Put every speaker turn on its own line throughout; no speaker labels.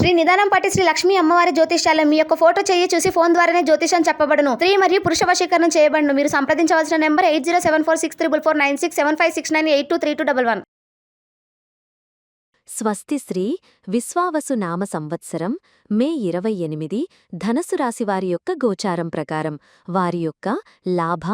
శ్రీ నిదానం పట్టి శ్రీ లక్ష్మీ అమ్మవారి జ్యోతిష్యాలయం. మీ యొక్క ఫోటో చేయి చూసి ఫోన్ ద్వారానే జ్యోతిషం చెప్పబడును. స్త్రీ మరియు పురుష వశీకరణం చేయబడును. మీరు సంప్రదించవలసిన నెంబర్ 807446449678232211.
స్వస్తి శ్రీ విశ్వావసు నామ సంవత్సరం మే 28 ధనస్సు రాశివారి యొక్క గోచారం ప్రకారం వారి యొక్క లాభ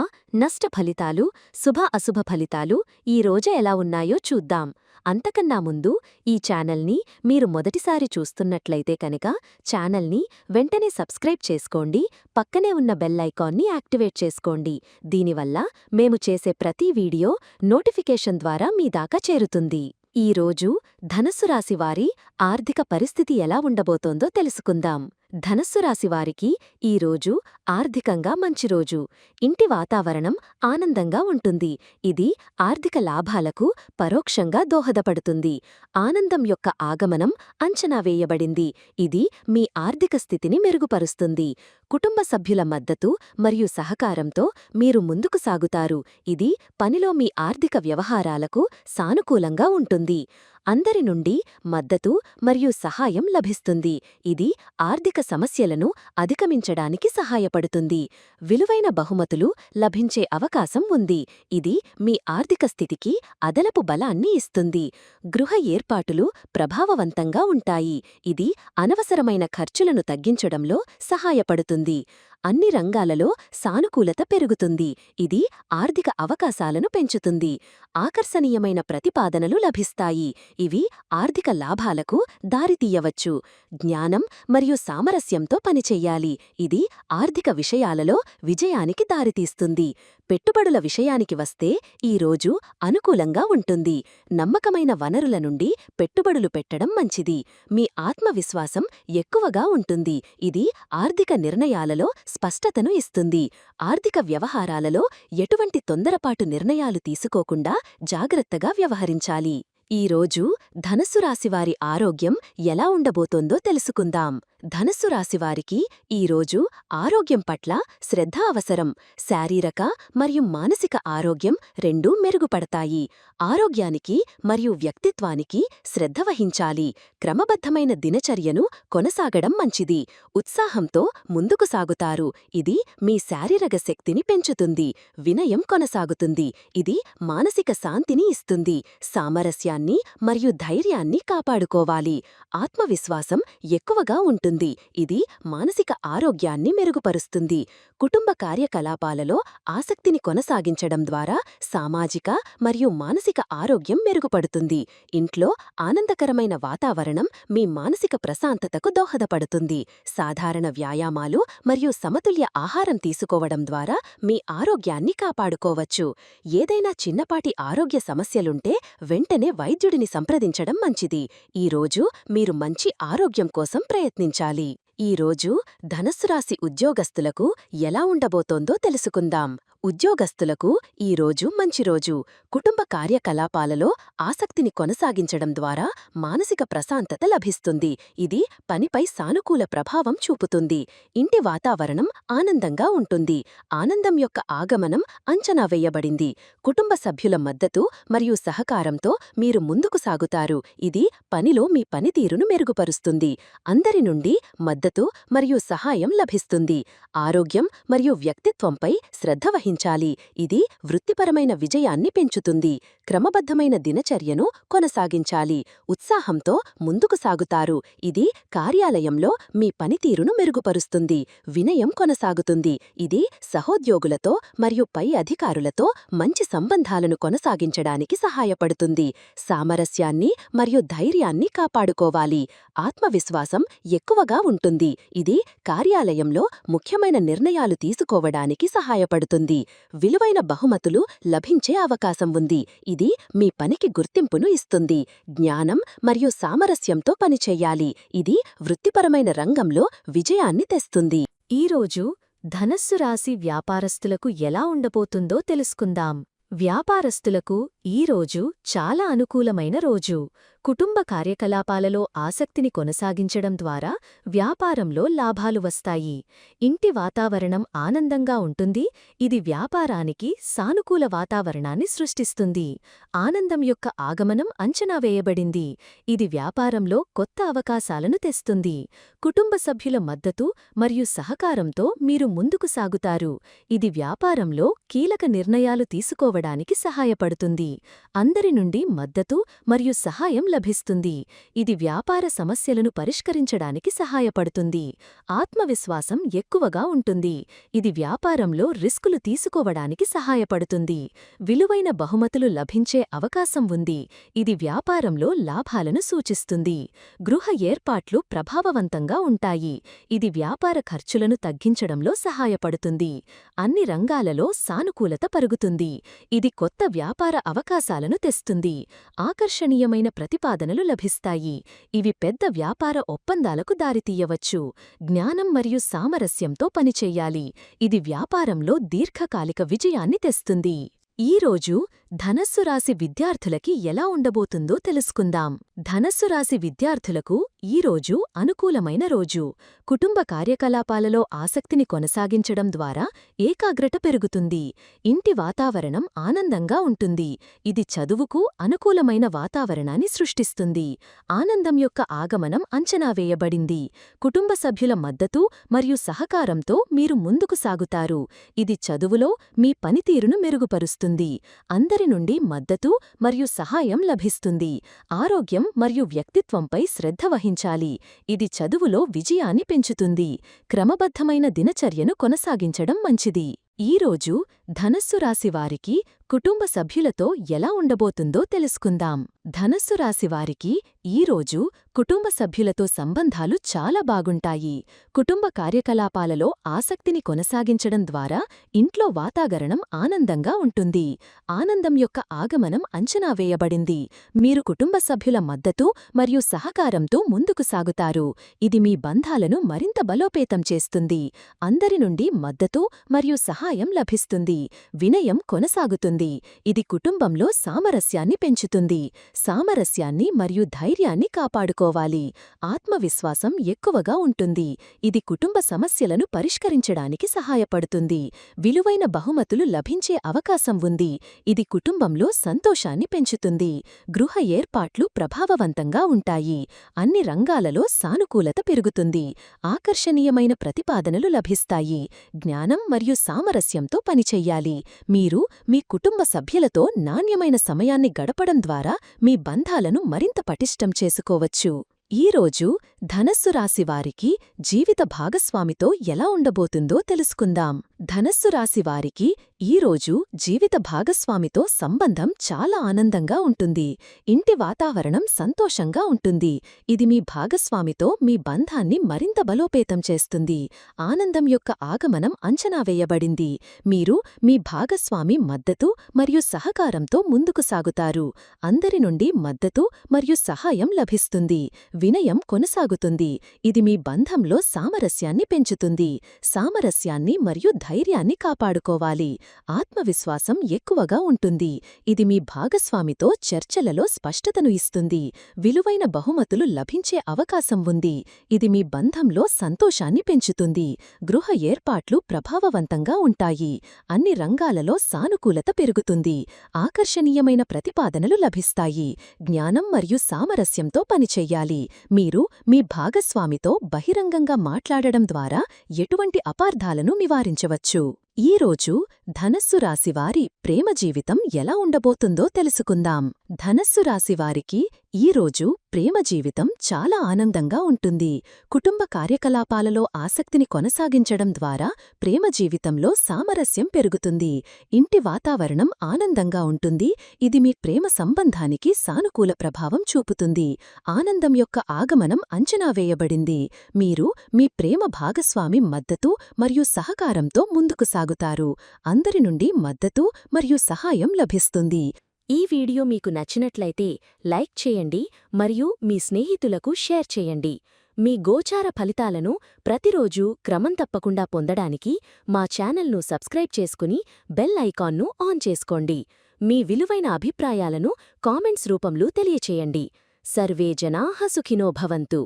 నష్ట ఫలితాలు శుభ అశుభ ఫలితాలు ఈ రోజు ఎలా ఉన్నాయో చూద్దాం. అంతకన్నా ముందు ఈ ఛానల్ని మీరు మొదటిసారి చూస్తున్నట్లయితే కనుక ఛానల్ని వెంటనే సబ్స్క్రైబ్ చేసుకోండి, పక్కనే ఉన్న బెల్ ఐకాన్ని యాక్టివేట్ చేసుకోండి. దీనివల్ల మేము చేసే ప్రతి వీడియో నోటిఫికేషన్ ద్వారా మీ దాకా చేరుతుంది. ఈరోజు ధనస్సు రాశివారి ఆర్థిక పరిస్థితి ఎలా ఉండబోతోందో తెలుసుకుందాం. ధనస్సు రాశివారికి ఈరోజు ఆర్థికంగా మంచి రోజు. ఇంటి వాతావరణం ఆనందంగా ఉంటుంది. ఇది ఆర్థిక లాభాలకు పరోక్షంగా దోహదపడుతుంది. ఆనందం యొక్క ఆగమనం అంచనా వేయబడింది. ఇది మీ ఆర్థిక స్థితిని మెరుగుపరుస్తుంది. కుటుంబ సభ్యుల మద్దతు మరియు సహకారంతో మీరు ముందుకు సాగుతారు. ఇది పనిలో మీ ఆర్థిక వ్యవహారాలకు సానుకూలంగా ఉంటుంది. అందరి నుండి మద్దతు మరియు సహాయం లభిస్తుంది. ఇది ఆర్థిక సమస్యలను అధిగమించడానికి సహాయపడుతుంది. విలువైన బహుమతులు లభించే అవకాశం ఉంది. ఇది మీ ఆర్థిక స్థితికి అదనపు బలాన్ని ఇస్తుంది. గృహ ఏర్పాటులు ప్రభావవంతంగా ఉంటాయి. ఇది అనవసరమైన ఖర్చులను తగ్గించడంలో సహాయపడుతుంది. అన్ని రంగాలలో సానుకూలత పెరుగుతుంది. ఇది ఆర్థిక అవకాశాలను పెంచుతుంది. ఆకర్షణీయమైన ప్రతిపాదనలు లభిస్తాయి. ఇవి ఆర్థిక లాభాలకు దారితీయవచ్చు. జ్ఞానం మరియు సామరస్యంతో పనిచెయ్యాలి. ఇది ఆర్థిక విషయాలలో విజయానికి దారితీస్తుంది. పెట్టుబడుల విషయానికి వస్తే ఈరోజు అనుకూలంగా ఉంటుంది. నమ్మకమైన వనరుల నుండి పెట్టుబడులు పెట్టడం మంచిది. మీ ఆత్మవిశ్వాసం ఎక్కువగా ఉంటుంది. ఇది ఆర్థిక నిర్ణయాలలో స్పష్టతను ఇస్తుంది. ఆర్థిక వ్యవహారాలలో ఎటువంటి తొందరపాటు నిర్ణయాలు తీసుకోకుండా జాగ్రత్తగా వ్యవహరించాలి. ఈరోజు ధనస్సు రాశివారి ఆరోగ్యం ఎలా ఉండబోతోందో తెలుసుకుందాం. ధనస్సు రాశివారికి ఈరోజు ఆరోగ్యం పట్ల శ్రద్ధ అవసరం. శారీరక మరియు మానసిక ఆరోగ్యం రెండూ మెరుగుపడతాయి. ఆరోగ్యానికి మరియు వ్యక్తిత్వానికి శ్రద్ధ వహించాలి. క్రమబద్ధమైన దినచర్యను కొనసాగడం మంచిది. ఉత్సాహంతో ముందుకు సాగుతారు. ఇది మీ శారీరక శక్తిని పెంచుతుంది. వినయం కొనసాగుతుంది. ఇది మానసిక శాంతిని ఇస్తుంది. సామరస్యాన్ని మరియు ధైర్యాన్ని కాపాడుకోవాలి. ఆత్మవిశ్వాసం ఎక్కువగా ఉంటుంది. ఇది మానసిక ఆరోగ్యాన్ని మెరుగుపరుస్తుంది. కుటుంబ కార్యకలాపాలలో ఆసక్తిని కొనసాగించడం ద్వారా సామాజిక మరియు మానసిక ఆరోగ్యం మెరుగుపడుతుంది. ఇంట్లో ఆనందకరమైన వాతావరణం మీ మానసిక ప్రశాంతతకు దోహదపడుతుంది. సాధారణ వ్యాయామాలు మరియు సమతుల్య ఆహారం తీసుకోవడం ద్వారా మీ ఆరోగ్యాన్ని కాపాడుకోవచ్చు. ఏదైనా చిన్నపాటి ఆరోగ్య సమస్యలుంటే వెంటనే వైద్యుడిని సంప్రదించడం మంచిది. ఈరోజు మీరు మంచి ఆరోగ్యం కోసం ప్రయత్నించాలి. ఈరోజు ధనస్సు రాశి ఉద్యోగస్తులకు ఎలా ఉండబోతోందో తెలుసుకుందాం. ఉద్యోగస్తులకు ఈరోజు మంచి రోజు. కుటుంబ కార్యకలాపాలలో ఆసక్తిని కొనసాగించడం ద్వారా మానసిక ప్రశాంతత లభిస్తుంది. ఇది పనిపై సానుకూల ప్రభావం చూపుతుంది. ఇంటి వాతావరణం ఆనందంగా ఉంటుంది. ఆనందం యొక్క ఆగమనం అంచనా వేయబడింది. కుటుంబ సభ్యుల మద్దతు మరియు సహకారంతో మీరు ముందుకు సాగుతారు. ఇది పనిలో మీ పనితీరును మెరుగుపరుస్తుంది. అందరి నుండి మద్దతు మరియు సహాయం లభిస్తుంది. ఆరోగ్యం మరియు వ్యక్తిత్వంపై శ్రద్ధ వహించాలి. ఇది వృత్తిపరమైన విజయాన్ని పెంచుతుంది. క్రమబద్ధమైన దినచర్యను కొనసాగించాలి. ఉత్సాహంతో ముందుకు సాగుతారు. ఇది కార్యాలయంలో మీ పనితీరును మెరుగుపరుస్తుంది. వినయం కొనసాగుతుంది. ఇది సహోద్యోగులతో మరియు పై అధికారులతో మంచి సంబంధాలను కొనసాగించడానికి సహాయపడుతుంది. సామరస్యాన్ని మరియు ధైర్యాన్ని కాపాడుకోవాలి. ఆత్మవిశ్వాసం ఎక్కువగా ఉంటుంది. ఇది కార్యాలయంలో ముఖ్యమైన నిర్ణయాలు తీసుకోవడానికి సహాయపడుతుంది. విలువైన బహుమతులు లభించే అవకాశం ఉంది. ఇది మీ పనికి గుర్తింపును ఇస్తుంది. జ్ఞానం మరియు సామరస్యంతో పనిచెయ్యాలి. ఇది వృత్తిపరమైన రంగంలో విజయాన్ని తెస్తుంది. ఈరోజు ధనస్సు రాశి వ్యాపారస్తులకు ఎలా ఉండబోతుందో తెలుసుకుందాం. వ్యాపారస్తులకు ఈరోజు చాలా అనుకూలమైన రోజు. కుటుంబ కార్యకలాపాలలో ఆసక్తిని కొనసాగించడం ద్వారా వ్యాపారంలో లాభాలు వస్తాయి. ఇంటి వాతావరణం ఆనందంగా ఉంటుంది. ఇది వ్యాపారానికి సానుకూల వాతావరణాన్ని సృష్టిస్తుంది. ఆనందం యొక్క ఆగమనం అంచనా వేయబడింది. ఇది వ్యాపారంలో కొత్త అవకాశాలను తెస్తుంది. కుటుంబ సభ్యుల మద్దతు మరియు సహకారంతో మీరు ముందుకు సాగుతారు. ఇది వ్యాపారంలో కీలక నిర్ణయాలు తీసుకోవడానికి సహాయపడుతుంది. అందరి నుండి మద్దతు మరియు సహాయం లభిస్తుంది. ఇది వ్యాపార సమస్యలను పరిష్కరించడానికి సహాయపడుతుంది. ఆత్మవిశ్వాసం ఎక్కువగా ఉంటుంది. ఇది వ్యాపారంలో రిస్కులు తీసుకోవడానికి సహాయపడుతుంది. విలువైన బహుమతులు లభించే అవకాశం ఉంది. ఇది వ్యాపారంలో లాభాలను సూచిస్తుంది. గృహ ఏర్పాట్లు ప్రభావవంతంగా ఉంటాయి. ఇది వ్యాపార ఖర్చులను తగ్గించడంలో సహాయపడుతుంది. అన్ని రంగాలలో సానుకూలత పెరుగుతుంది. ఇది కొత్త వ్యాపార అవకాశాలను తెస్తుంది. ఆకర్షణీయమైన ప్రతిపాదనలు లభిస్తాయి. ఇవి పెద్ద వ్యాపార ఒప్పందాలకు దారితీయవచ్చు. జ్ఞానం మరియు సామరస్యంతో పనిచెయ్యాలి. ఇది వ్యాపారంలో దీర్ఘకాలిక విజయాన్ని తెస్తుంది. ఈరోజు ధనస్సు రాశి విద్యార్థులకి ఎలా ఉండబోతుందో తెలుసుకుందాం. ధనస్సు రాశి విద్యార్థులకు ఈరోజు అనుకూలమైన రోజు. కుటుంబ కార్యకలాపాలలో ఆసక్తిని కొనసాగించడం ద్వారా ఏకాగ్రత పెరుగుతుంది. ఇంటి వాతావరణం ఆనందంగా ఉంటుంది. ఇది చదువుకు అనుకూలమైన వాతావరణాన్ని సృష్టిస్తుంది. ఆనందం యొక్క ఆగమనం అంచనా వేయబడింది. కుటుంబ సభ్యుల మద్దతు మరియు సహకారంతో మీరు ముందుకు సాగుతారు. ఇది చదువులో మీ పనితీరును మెరుగుపరుస్తుంది. అందరి నుండి మద్దతు మరియు సహాయం లభిస్తుంది. ఆరోగ్యం మరియు వ్యక్తిత్వంపై శ్రద్ధ వహించాలి. ఇది చదువులో విజయాన్ని పెంచుతుంది. క్రమబద్ధమైన దినచర్యను కొనసాగించడం మంచిది. ఈరోజు ధనస్సు రాశివారికి కుటుంబ సభ్యులతో ఎలా ఉండబోతుందో తెలుసుకుందాం. ధనస్సు రాశివారికి ఈరోజు కుటుంబ సభ్యులతో సంబంధాలు చాలా బాగుంటాయి. కుటుంబ కార్యకలాపాలలో ఆసక్తిని కొనసాగించడం ద్వారా ఇంట్లో వాతావరణం ఆనందంగా ఉంటుంది. ఆనందం యొక్క ఆగమనం అంచనా వేయబడింది. మీరు కుటుంబ సభ్యుల మద్దతు మరియు సహకారంతో ముందుకు సాగుతారు. ఇది మీ బంధాలను మరింత బలోపేతం చేస్తుంది. అందరి నుండి మద్దతు మరియు సహాయం లభిస్తుంది. వినయం కొనసాగుతుంది. ఇది కుటుంబంలో సామరస్యాన్ని పెంచుతుంది. సామరస్యాన్ని మరియు ధైర్యాన్ని కాపాడుకోవాలి. ఆత్మవిశ్వాసం ఎక్కువగా ఉంటుంది. ఇది కుటుంబ సమస్యలను పరిష్కరించడానికి సహాయపడుతుంది. విలువైన బహుమతులు లభించే అవకాశం ఉంది. ఇది కుటుంబంలో సంతోషాన్ని పెంచుతుంది. గృహ ఏర్పాట్లు ప్రభావవంతంగా ఉంటాయి. అన్ని రంగాలలో సానుకూలత పెరుగుతుంది. ఆకర్షణీయమైన ప్రతిపాదనలు లభిస్తాయి. జ్ఞానం మరియు సామరస్యంతో పనిచెయ్యాలి. మీరు మీ కుటుంబ సభ్యులతో నాణ్యమైన సమయాన్ని గడపడం ద్వారా మీ బంధాలను మరింత పటిష్టం చేసుకోవచ్చు. ఈరోజు ధనస్సు రాశివారికి జీవిత భాగస్వామితో ఎలా ఉండబోతుందో తెలుసుకుందాం. ధనస్సు రాశివారికి ఈరోజు జీవిత భాగస్వామితో సంబంధం చాలా ఆనందంగా ఉంటుంది. ఇంటి వాతావరణం సంతోషంగా ఉంటుంది. ఇది మీ భాగస్వామితో మీ బంధాన్ని మరింత బలోపేతం చేస్తుంది. ఆనందం యొక్క ఆగమనం అంచనా వేయబడింది. మీరు మీ భాగస్వామి మద్దతు మరియు సహకారంతో ముందుకు సాగుతారు. అందరి నుండి మద్దతు మరియు సహాయం లభిస్తుంది. వినయం కొనసాగుతుంది. ఇది మీ బంధంలో సామరస్యాన్ని పెంచుతుంది. సామరస్యాన్ని మరియు ధైర్యాన్ని కాపాడుకోవాలి. ఆత్మవిశ్వాసం ఎక్కువగా ఉంటుంది. ఇది మీ భాగస్వామితో చర్చలలో స్పష్టతను ఇస్తుంది. విలువైన బహుమతులు లభించే అవకాశం ఉంది. ఇది మీ బంధంలో సంతోషాన్ని పెంచుతుంది. గృహ ఏర్పాట్లు ప్రభావవంతంగా ఉంటాయి. అన్ని రంగాలలో సానుకూలత పెరుగుతుంది. ఆకర్షణీయమైన ప్రతిపాదనలు లభిస్తాయి. జ్ఞానం మరియు సామరస్యంతో పనిచెయ్యాలి. మీరు మీ భాగస్వామితో బహిరంగంగా మాట్లాడడం ద్వారా ఎటువంటి అపార్థాలను నివారించవచ్చు. ఈరోజు ధనస్సు రాశివారి ప్రేమ జీవితం ఎలా ఉండబోతుందో తెలుసుకుందాం. ధనస్సు రాశివారికి ఈరోజు ప్రేమ జీవితం చాలా ఆనందంగా ఉంటుంది. కుటుంబ కార్యకలాపాలలో ఆసక్తిని కొనసాగించడం ద్వారా ప్రేమ జీవితంలో సామరస్యం పెరుగుతుంది. ఇంటి వాతావరణం ఆనందంగా ఉంటుంది. ఇది మీ ప్రేమ సంబంధానికి సానుకూల ప్రభావం చూపుతుంది. ఆనందం యొక్క ఆగమనం అంచనా వేయబడింది. మీరు మీ ప్రేమ భాగస్వామి మద్దతు మరియు సహకారంతో ముందుకు సాగుతారు. అందరి నుండి మద్దతు మరియు సహాయం లభిస్తుంది.
ఈ వీడియో మీకు నచ్చినట్లయితే లైక్ చేయండి మరియు మీ స్నేహితులకు షేర్ చేయండి. మీ గోచార ఫలితాలను ప్రతిరోజూ క్రమం తప్పకుండా పొందడానికి మా ఛానల్ను సబ్స్క్రైబ్ చేసుకుని బెల్ ఐకాన్ను ఆన్ చేసుకోండి. మీ విలువైన అభిప్రాయాలను కామెంట్స్ రూపంలో తెలియచేయండి. సర్వే జనాః సుఖినో భవంతు.